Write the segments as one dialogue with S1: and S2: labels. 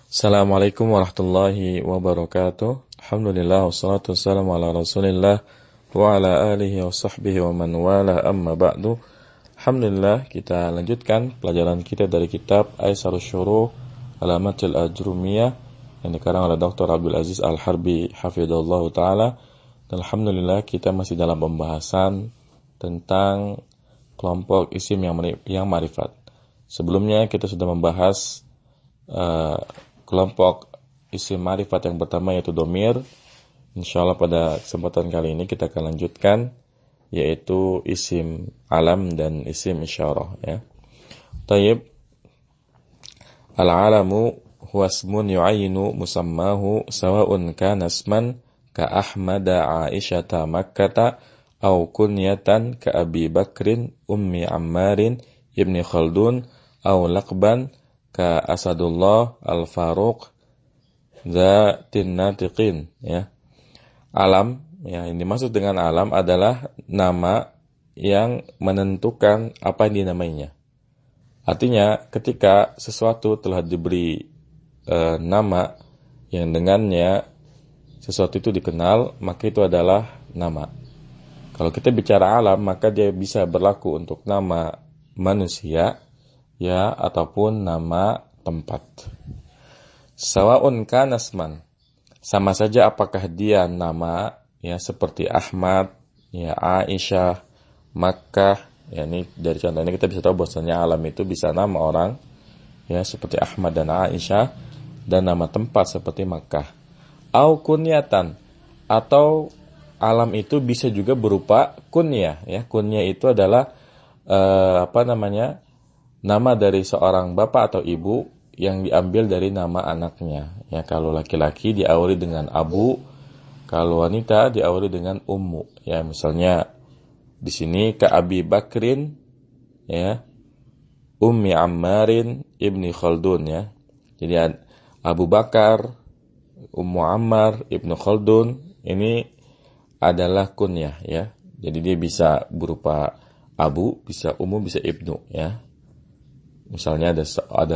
S1: Assalamualaikum warahmatullahi wabarakatuh. Alhamdulillah wassalatu wassalamu ala Rasulillah wa ala alihi wa sahbihi wa man wala amma ba'du. Alhamdulillah, kita lanjutkan pelajaran kita dari kitab Aisarus Syuruh Alamatil Ajrumiyah yang dikarang oleh Dr. Abdul Aziz Al-Harbi hafizahullah taala. Dan alhamdulillah kita masih dalam pembahasan tentang kelompok isim yang ma'rifat. Sebelumnya kita sudah membahas kelompok isim ma'rifat yang pertama yaitu domir. Insyaallah pada kesempatan kali ini kita akan lanjutkan yaitu isim alam dan isim isyarah ya. Tayyib. Al-alamu huwa ismun yu'ayinu musammahu sawa'un kana isman ka Ahmada Aisyata Makkata aw kunyatan ka Abi Bakrin Ummi Ammarin Ibni Khaldun aw laqban ka Asadullah Al-Faruq Zatin Natiqin ya. Alam ya, yang dimaksud dengan alam adalah nama yang menentukan apa yang dinamainya. Artinya ketika sesuatu telah diberi nama yang dengannya sesuatu itu dikenal, maka itu adalah nama. Kalau kita bicara alam, maka dia bisa berlaku untuk nama manusia ya ataupun nama tempat. Sawa'un kana isman, sama saja apakah dia nama ya seperti Ahmad, ya Aisyah, Makkah, ya ini dari contoh ini kita bisa tahu bahwasanya alam itu bisa nama orang ya seperti Ahmad dan Aisyah dan nama tempat seperti Makkah. Au kunyatan, atau alam itu bisa juga berupa kunyah ya. Kunyah itu adalah nama dari seorang bapak atau ibu yang diambil dari nama anaknya. Ya, kalau laki-laki diawali dengan Abu, kalau wanita diawali dengan Ummu. Ya, misalnya di sini ka Abi Bakrin, ya, Ummi Ammarin Ibni Khaldun ya. Jadi Abu Bakar, Ummu Ammar, Ibnu Khaldun ini adalah kunyah ya. Jadi dia bisa berupa Abu, bisa Ummu, bisa Ibnu ya. Misalnya ada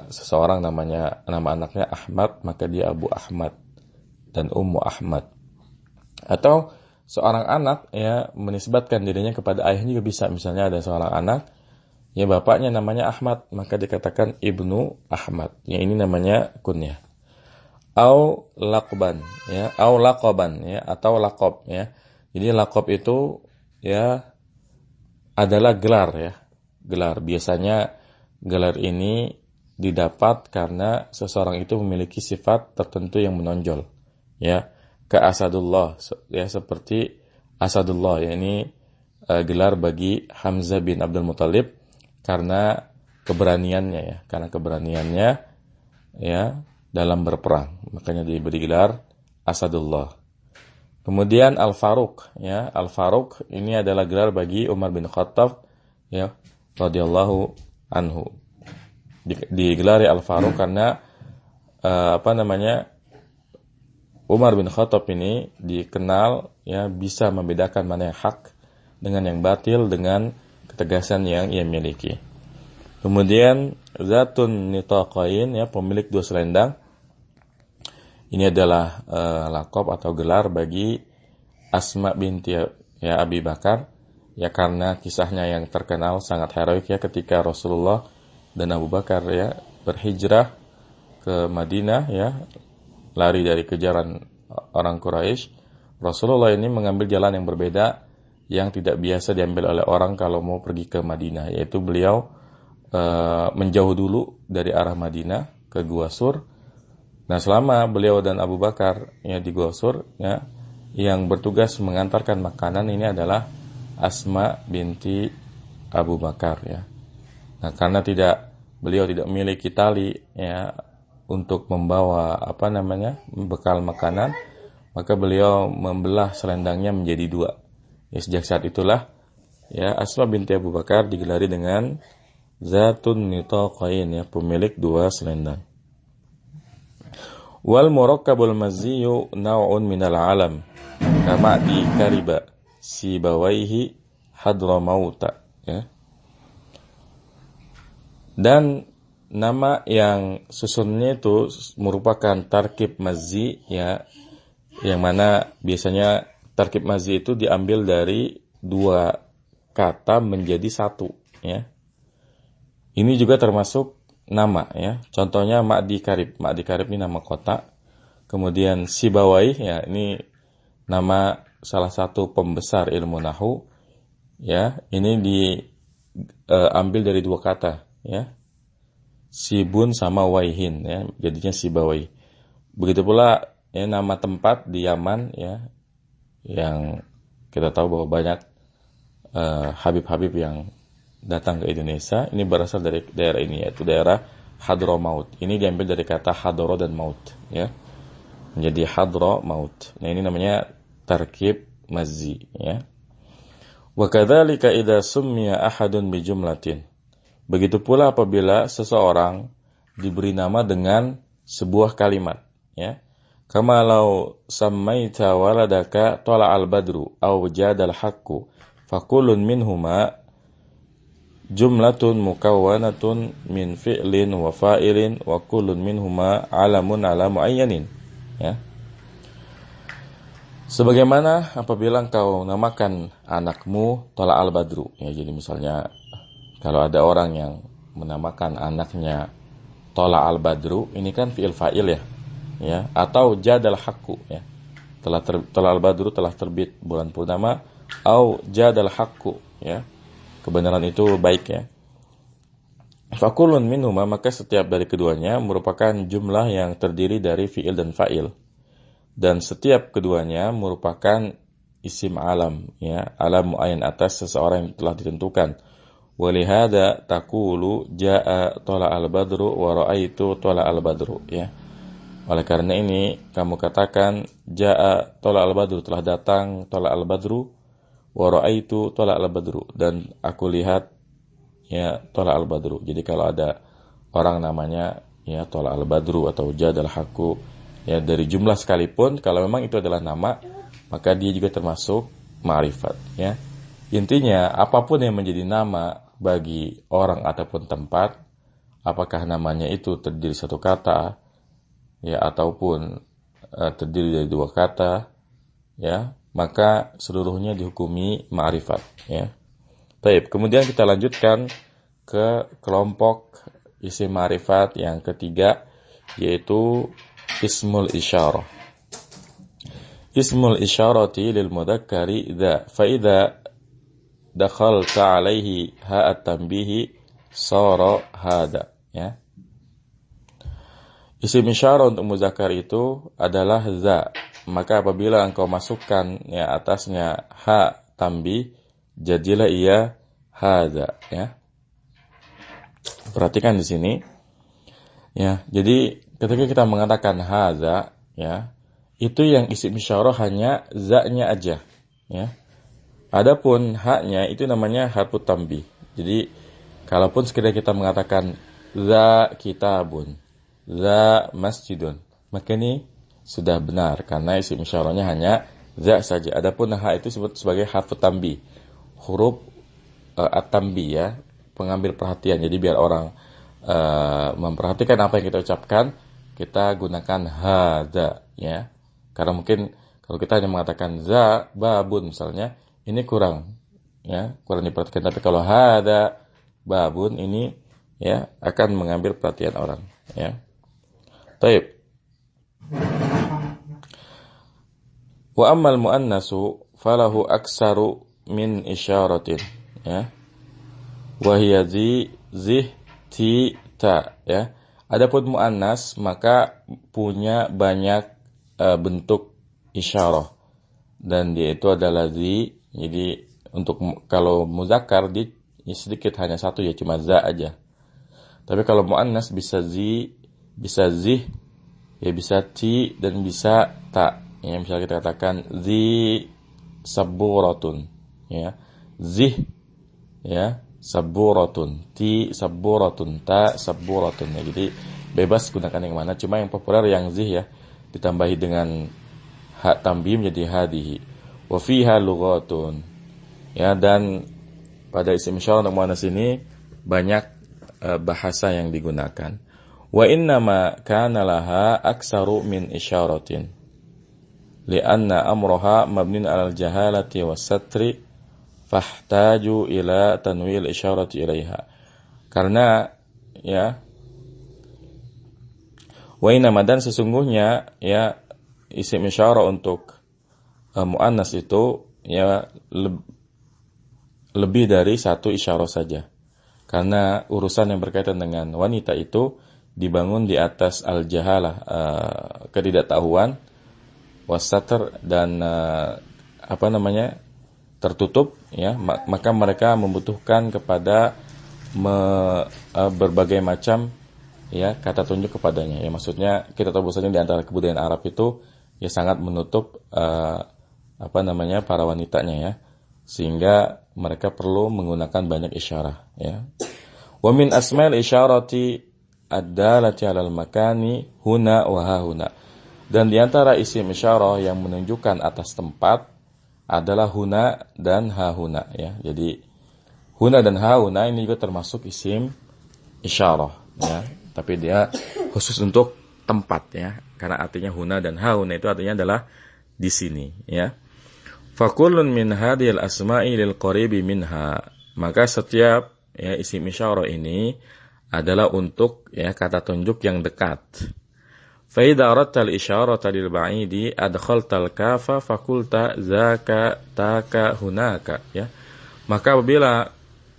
S1: seseorang nama anaknya Ahmad, maka dia Abu Ahmad dan Ummu Ahmad. Atau seorang anak ya menisbatkan dirinya kepada ayahnya juga bisa. Misalnya ada seorang anak ya bapaknya namanya Ahmad, maka dikatakan Ibnu Ahmad. Ya ini namanya kunyah. Au laqban ya, au laqaban ya, atau laqab ya. Jadi laqab itu ya adalah gelar ya. Gelar biasanya gelar ini didapat karena seseorang itu memiliki sifat tertentu yang menonjol ya, ka Asadullah ya, seperti Asadullah ya, ini gelar bagi Hamzah bin Abdul Muthalib karena keberaniannya ya dalam berperang, makanya diberi gelar Asadullah. Kemudian Al-Faruq ya, Al-Faruq ini adalah gelar bagi Umar bin Khattab ya radhiyallahu anhu. Digelari Al-Faruq karena Umar bin Khattab ini dikenal ya bisa membedakan mana yang hak dengan yang batil dengan ketegasan yang ia miliki. Kemudian Zatun Nitaqain ya, pemilik dua selendang. Ini adalah laqab atau gelar bagi Asma binti ya Abi Bakar ya, karena kisahnya yang terkenal sangat heroik ya, ketika Rasulullah dan Abu Bakar ya berhijrah ke Madinah ya, lari dari kejaran orang Quraisy. Rasulullah ini mengambil jalan yang berbeda yang tidak biasa diambil oleh orang kalau mau pergi ke Madinah, yaitu beliau menjauh dulu dari arah Madinah ke Gua Sur. Nah, selama beliau dan Abu Bakar ya di Gua Sur ya, yang bertugas mengantarkan makanan ini adalah Asma binti Abu Bakar ya. Nah, karena beliau tidak memiliki tali ya untuk membawa bekal makanan, maka beliau membelah selendangnya menjadi dua. Ya, sejak saat itulah ya Asma binti Abu Bakar digelari dengan Zatun Nitaqain ya, pemilik dua selendang. Wal murakkabul mazziyu naw'un minal alam kama di kariba Sibawaihi Hadramauta ya. Dan nama yang susunnya itu merupakan tarkib mazzi, ya, yang mana biasanya tarkib mazzi itu diambil dari dua kata menjadi satu, ya. Ini juga termasuk nama, ya. Contohnya Ma'di Karib. Ma'di Karib ini nama kota. Kemudian Sibawai, ya, ini nama salah satu pembesar ilmu nahu, ya. Ini diambil dari dua kata, ya. Sibun sama Waihin, ya, jadinya Sibawai. Begitu pula, ya, nama tempat di Yaman, ya, yang kita tahu bahwa banyak Habib-habib yang datang ke Indonesia, ini berasal dari daerah ini, yaitu daerah Hadramaut. Ini diambil dari kata hadro dan maut, ya, menjadi Hadramaut. Nah, ini namanya tarkib mazzi, ya. Wa kadzalika idza summiya ahadun bi jumlatin. Begitu pula apabila seseorang diberi nama dengan sebuah kalimat, ya. Kama law sammaita waladaka tala'al badru aw jadal haqqu fakulun minhuma jumlatun mukawwanatun min fi'lin wa fa'ilin wa kullun minhuma alamun ala muayyanin, ya. Sebagaimana apabila engkau namakan anakmu tala'al badru, ya, jadi misalnya kalau ada orang yang menamakan anaknya tala'al badru, ini kan fi'il fa'il, ya, atau jadal haqqu, ya, tala'al badru telah terbit bulan purnama, au jadal haqqu, ya, kebenaran itu baik, ya. Fakulun minhuma, maka setiap dari keduanya merupakan jumlah yang terdiri dari fi'il dan fa'il, dan setiap keduanya merupakan isim alam, ya, alam muayyan atas seseorang yang telah ditentukan. Walihada taqulu jaa tala'al badru wa ra'aitu tala'al badru, ya. Oleh karena ini kamu katakan jaa tala'al badru, telah datang tala'al badru, wa ra'aitu tala'al badru, dan aku lihat, ya, tala'al badru. Jadi kalau ada orang namanya, ya, tala'al badru atau jadal haqqu, ya, dari jumlah sekalipun, kalau memang itu adalah nama, maka dia juga termasuk ma'rifat, ya. Intinya apapun yang menjadi nama bagi orang ataupun tempat, apakah namanya itu terdiri satu kata, ya, ataupun terdiri dari dua kata, ya, maka seluruhnya dihukumi ma'rifat, ya. Baik, kemudian kita lanjutkan ke kelompok isim ma'rifat yang ketiga, yaitu ismul isyarah. Ismul isyarati lil mudzakkari idza fa idza dakhalta alaihi ha'at tanbihi sara hada, ya. Isim isyarah untuk muzakkar itu adalah za, maka apabila engkau masukkan, ya, atasnya ha tanbih, jadilah ia hadza, ya. Perhatikan di sini, ya. Jadi ketika kita mengatakan hadza, ya, itu yang isim isyarah hanya za-nya aja, ya. Adapun ha-nya itu namanya harfu tanbih. Jadi kalaupun sekedar kita mengatakan za kitabun, za masjidun, maka ini sudah benar karena isim isyarahnya hanya za saja. Adapun ha itu disebut sebagai harfu tanbih, huruf at-tanbih, ya, pengambil perhatian. Jadi biar orang memperhatikan apa yang kita ucapkan, kita gunakan hadza, ya. Karena mungkin kalau kita hanya mengatakan za babun misalnya, ini kurang, ya, kurang diperhatikan. Tapi kalau hadza babun ini, ya, akan mengambil perhatian orang, ya. Baik. Wa ammal muannasu falahu aksaru min isyaratin, ya. Wa hiya zih ti ta, ya. Adapun muannas maka punya banyak bentuk isyarah, dan dia itu adalah zi. Jadi untuk kalau muzakkar dia sedikit, hanya satu, ya, cuma za aja. Tapi kalau muannas bisa zi, bisa zih, ya, bisa ti, dan bisa ta, ya. Misalnya kita katakan zi saburatun, ya, zih, ya, saburatun, ti saburatun, ta saburatun, ya. Jadi bebas gunakan yang mana, cuma yang populer yang zih, ya, ditambahi dengan hak tanbih menjadi hadihi. Wa fiha lughatun, ya, dan pada isim isyarah untuk muannas ini banyak bahasa yang digunakan. Wa innama kana laha aksaru min isyaratin. Lianna amroha mabnin alal jahalati was-satri fahtaju ila tanwil isyarati ilaiha. Karena ya wa innama dan sesungguhnya ya isim isyarah untuk muannas itu ya lebih dari satu isyarah saja. Karena urusan yang berkaitan dengan wanita itu dibangun di atas al-jahalah, ketidaktahuan, wasatr dan tertutup ya, maka mereka membutuhkan kepada berbagai macam ya kata tunjuk kepadanya. Ya maksudnya kita tahu bahwasanya di antara kebudayaan Arab itu ya sangat menutup para wanitanya ya, sehingga mereka perlu menggunakan banyak isyarah ya. Wa min asma'il isyarati ad-dalati 'alal makani huna wa hahuna. Dan di antara isim isyarah yang menunjukkan atas tempat adalah huna dan hahuna ya. Jadi huna dan hahuna ini juga termasuk isim isyarah ya, tapi dia khusus untuk tempat ya. Karena artinya huna dan hahuna itu artinya adalah di sini ya. Fakullun min hadhil asma'i lil qaribi minha. Maka setiap ya isim isyarah ini adalah untuk ya kata tunjuk yang dekat. Fa idza aradta al isyarata lil ba'idi adkhalta al kafa fakulta zaka taka hunaka ya. Maka apabila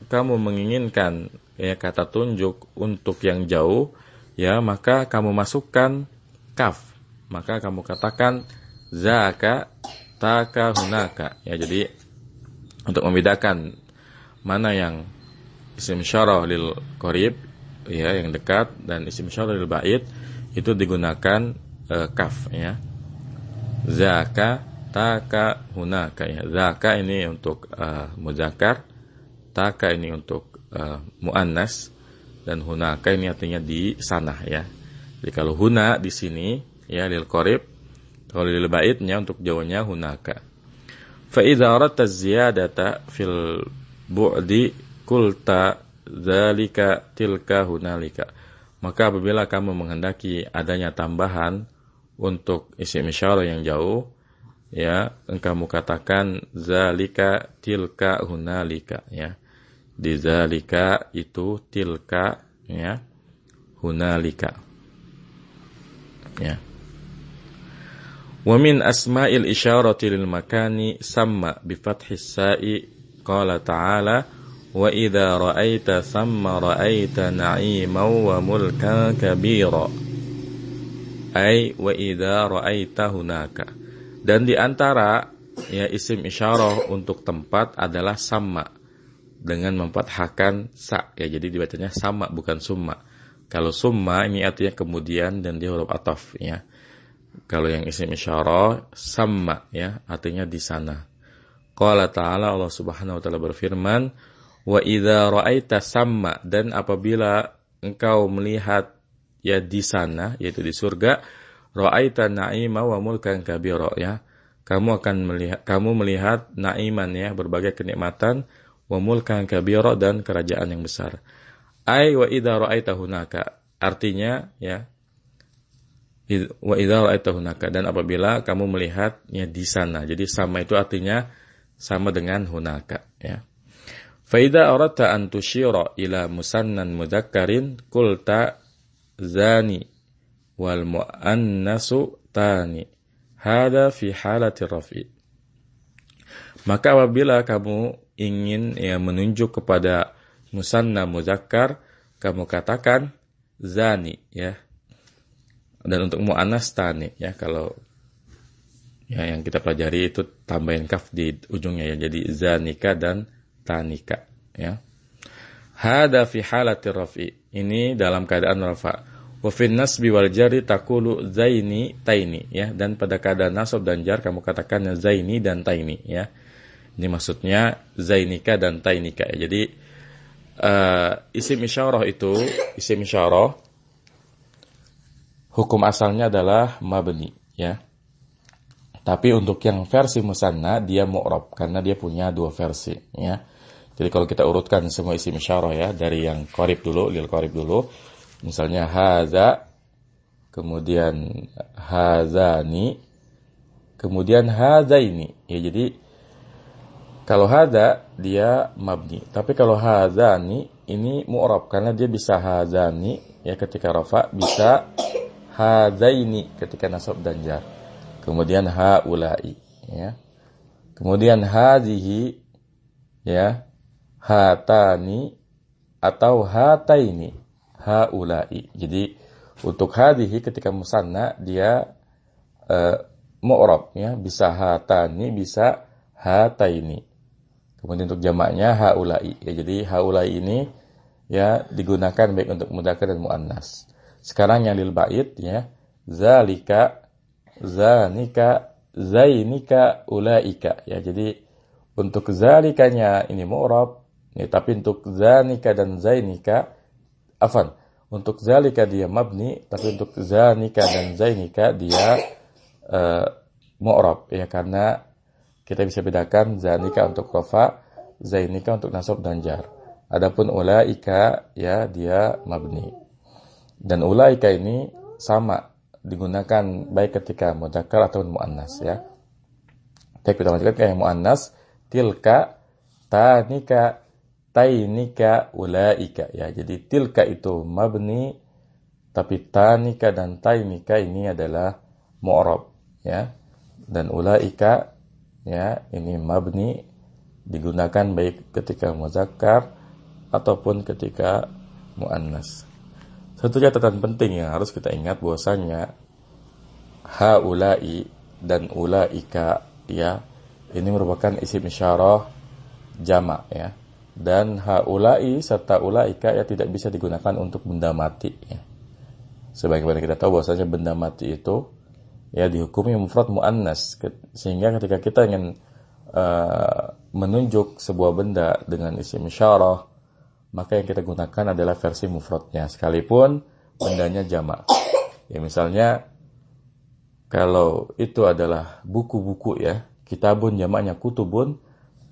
S1: kamu menginginkan ya kata tunjuk untuk yang jauh ya, maka kamu masukkan kaf. Maka kamu katakan zaka taka hunaka ya. Jadi untuk membedakan mana yang isim isyarah lil qarib ya yang dekat dan isim isyarah lil ba'id itu digunakan kaf ya. Zaka taka hunaka ya. Zaka ini untuk muzakkar, taka ini untuk muannas, dan hunaka ini artinya di sana ya. Jadi kalau huna di sini ya lil qarib, kalau lil ba'idnya untuk jauhnya hunaka. Fa idza aradta ziyadata fil bu'di qulta dzalika tilka hunalika. Maka apabila kamu menghendaki adanya tambahan untuk isim isyarah yang jauh ya, kamu katakan zalika tilka hunalika ya. Di zalika itu tilka ya, hunalika ya. Wa min asma'il isyarati lil makani samma bi fathis sa'i qala ta'ala wa idza ra'aita thamma ra'aita na'iman wa mulkan kabira. Ai wa idza ra'aita hunaka. Dan di antara ya isim isyarah untuk tempat adalah sama dengan memfathahkan sa ya, jadi dibacanya sama bukan summa. Kalau summa ini artinya kemudian dan dia huruf ataf ya. Kalau yang isim isyarah sama ya, artinya di sana. Qala ta'ala, Allah Subhanahu wa taala berfirman, wa idza ra'aita samma, dan apabila engkau melihat ya di sana, yaitu di surga, ra'aita na'ima wa mulkan kabira ya. Kamu melihat na'iman ya, berbagai kenikmatan, wa mulkan kabira, dan kerajaan yang besar. Ai wa idza ra'aita hunaka, artinya ya, wa idza ra'aita hunaka, dan apabila kamu melihatnya di sana. Jadi sama itu artinya sama dengan hunaka ya. Fa idza aradta an tusyira ila musannan mudzakkarin qulta zani wal muannasu tani. Hada fi halati rafi. Maka apabila kamu ingin ya menunjuk kepada musanna mudzakkar, kamu katakan zani ya. Dan untuk mu'annas tani ya, kalau ya yang kita pelajari itu tambahin kaf di ujungnya ya, jadi zanika dan tanika ya. Hada fi halati rafi, ini dalam keadaan rafa. Wa fin nasbi wal jari taqulu zaini taini ya, dan pada keadaan nasab dan jar kamu katakan zaini dan taini ya. Ini maksudnya zainika dan tainika ya. Jadi isim isyarah itu, isim isyarah hukum asalnya adalah mabni ya. Tapi untuk yang versi musanna dia mu'rab karena dia punya dua versi ya. Jadi kalau kita urutkan semua isim isyarah ya, dari yang qarib dulu, lil qarib dulu. Misalnya haza, kemudian hazani, kemudian hazaini. Ya, jadi kalau haza dia mabni, tapi kalau hazani ini mu'rab karena dia bisa hazani ya ketika rafa, bisa hazaini ketika nasab dan jar. Kemudian haulai ya. Kemudian hazihi ya, hatani atau hataini, haulai. Jadi untuk hadhihi ketika musanna dia mu'rab ya, bisa hatani, bisa hataini. Kemudian untuk jamaknya haulai ya, jadi haulai ini ya digunakan baik untuk mudzakkar dan muannas. Sekarang yang lil bait ya, zalika, zanika, zainika, ulaika ya. Jadi untuk zalikanya ini mu'rab ya, tapi untuk zanika dan zainika untuk zalika dia mabni, tapi untuk zanika dan zainika dia mu'rab ya, karena kita bisa bedakan zanika untuk rafa, zainika untuk nasab dan jar. Adapun ulaika ya dia mabni. Dan ulaika ini sama digunakan baik ketika mudzakkar atau muannas ya. Kita lanjutkan ke yang muannas, tilka, tanika, tainika, ulaika ya. Jadi tilka itu mabni, tapi tanika dan tainika ini adalah mu'rab ya. Dan ulaika ya ini mabni, digunakan baik ketika mudzakkar ataupun ketika muannas. Satu catatan penting yang harus kita ingat bahwasanya haulai dan ulaika ya ini merupakan isim isyarah jamak ya. Dan haulai serta ulaika ya tidak bisa digunakan untuk benda mati ya. Sebagaimana kita tahu bahwasanya benda mati itu ya dihukumi mufrad muannas, sehingga ketika kita ingin menunjuk sebuah benda dengan isim isyarah, maka yang kita gunakan adalah versi mufradnya sekalipun bendanya jamak. Ya misalnya kalau itu adalah buku-buku ya, kitabun jamaknya kutubun,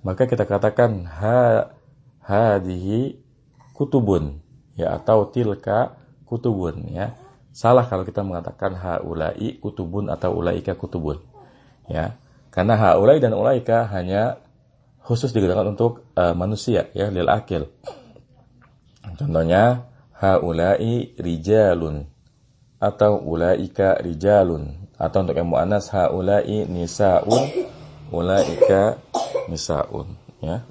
S1: maka kita katakan hadhihi kutubun ya, atau tilka kutubun ya. Salah kalau kita mengatakan haulai kutubun atau ulaika kutubun ya, karena haulai dan ulaika hanya khusus digunakan untuk manusia ya, lil akil. Contohnya haulai rijalun atau ulaika rijalun, atau untuk yang muannas haulai nisaun, ulaika nisaun ya.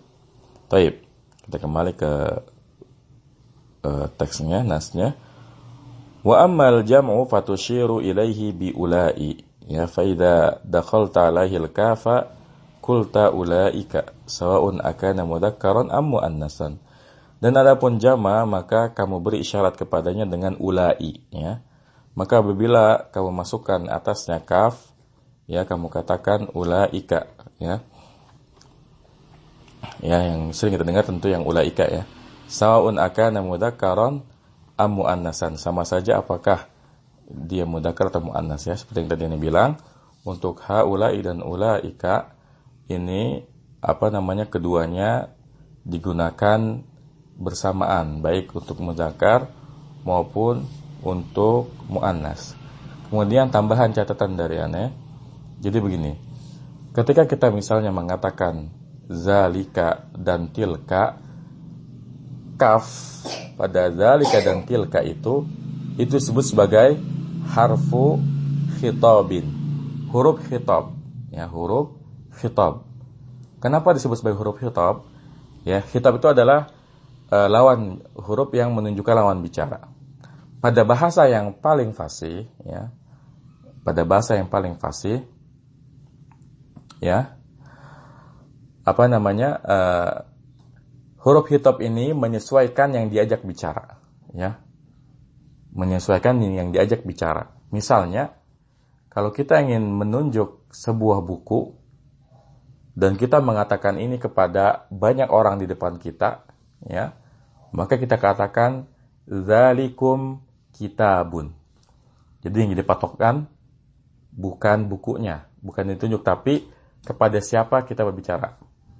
S1: Baik, kita kembali ke teksnya, nasnya. Wa ammal jam'u fatushiru ilaihi bi ulai ya, fa idza dakhalta alaihi al-kafa qulta ulaika sawa'un akana mudzakkaran am muannasan. Dan adapun jama maka kamu beri isyarat kepadanya dengan ulai ya. Maka apabila kamu masukkan atasnya kaf ya, kamu katakan ulaika ya. Ya, yang sering kita dengar tentu yang ulaika ya. Sawa'un akana mudzakkaran am muannasan, sama saja apakah dia mudzakkar atau muannas ya. Seperti yang tadi Anda bilang, untuk haulai dan ulaika ini keduanya digunakan bersamaan baik untuk mudzakkar maupun untuk muannas. Kemudian tambahan catatan dari Anda. Jadi begini. Ketika kita misalnya mengatakan zalika dan tilka, kaf pada zalika dan tilka itu disebut sebagai harfu khitabin, huruf khitab ya, huruf khitab. Kenapa disebut sebagai huruf khitab? Ya, khitab itu adalah lawan huruf yang menunjukkan lawan bicara. Pada bahasa yang paling fasih ya, huruf khitab ini menyesuaikan yang diajak bicara ya. Menyesuaikan yang diajak bicara. Misalnya, kalau kita ingin menunjuk sebuah buku dan kita mengatakan ini kepada banyak orang di depan kita ya, maka kita katakan zalikum kitabun. Jadi yang dipatokkan bukan bukunya, bukan ditunjuk, tapi kepada siapa kita berbicara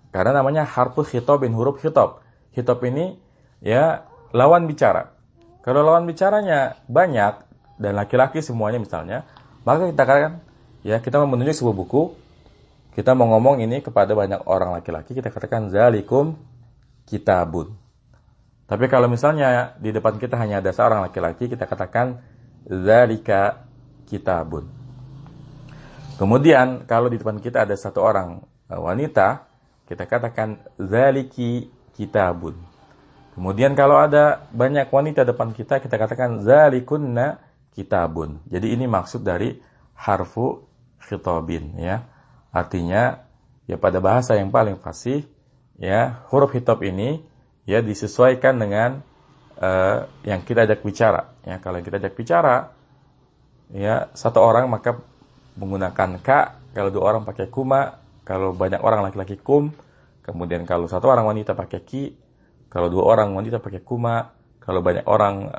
S1: Karena namanya harfu khitabin, huruf khitab. Khitab ini ya lawan bicara. Kalau lawan bicaranya banyak dan laki-laki semuanya misalnya, maka kita katakan ya kita mau menunjuk sebuah buku, kita mau ngomong ini kepada banyak orang laki-laki, kita katakan zalikum kitabun. Tapi kalau misalnya di depan kita hanya ada seorang laki-laki, kita katakan zalika kitabun. Kemudian kalau di depan kita ada satu orang wanita, kita katakan zaliki kitabun. Kemudian kalau ada banyak wanita depan kita, kita katakan zalikunna kitabun. Jadi ini maksud dari harfu khitabin ya. Artinya ya pada bahasa yang paling fasih ya, huruf khitab ini ya disesuaikan dengan yang kita ajak bicara. Ya, kalau kita ajak bicara ya satu orang maka menggunakan ka, kalau dua orang pakai kuma, kalau banyak orang laki-laki kum, kemudian kalau satu orang wanita pakai ki, kalau dua orang wanita pakai kuma, kalau banyak orang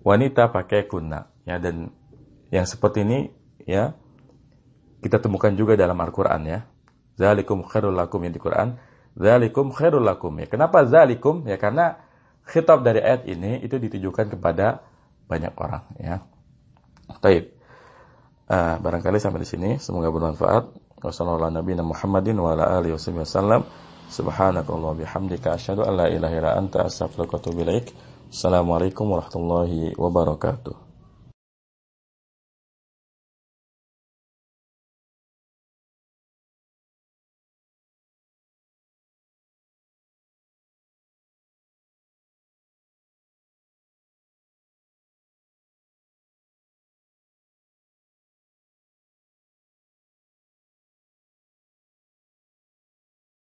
S1: wanita pakai kunna. Ya, dan yang seperti ini ya kita temukan juga dalam Al-Qur'an ya. Zalikum khairul lakum yang di Quran. Zalikum khairul lakum ya. Kenapa zalikum? Ya karena khitab dari ayat ini itu ditujukan kepada banyak orang ya. Baik. Barangkali sampai di sini, semoga bermanfaat. Wassalamualaikum warahmatullahi wabarakatuh. Subhanakallahumma bihamdika asyhadu an la ilaha illa anta astaghfiruka wa atubu ilaik. Assalamualaikum warahmatullahi wabarakatuh.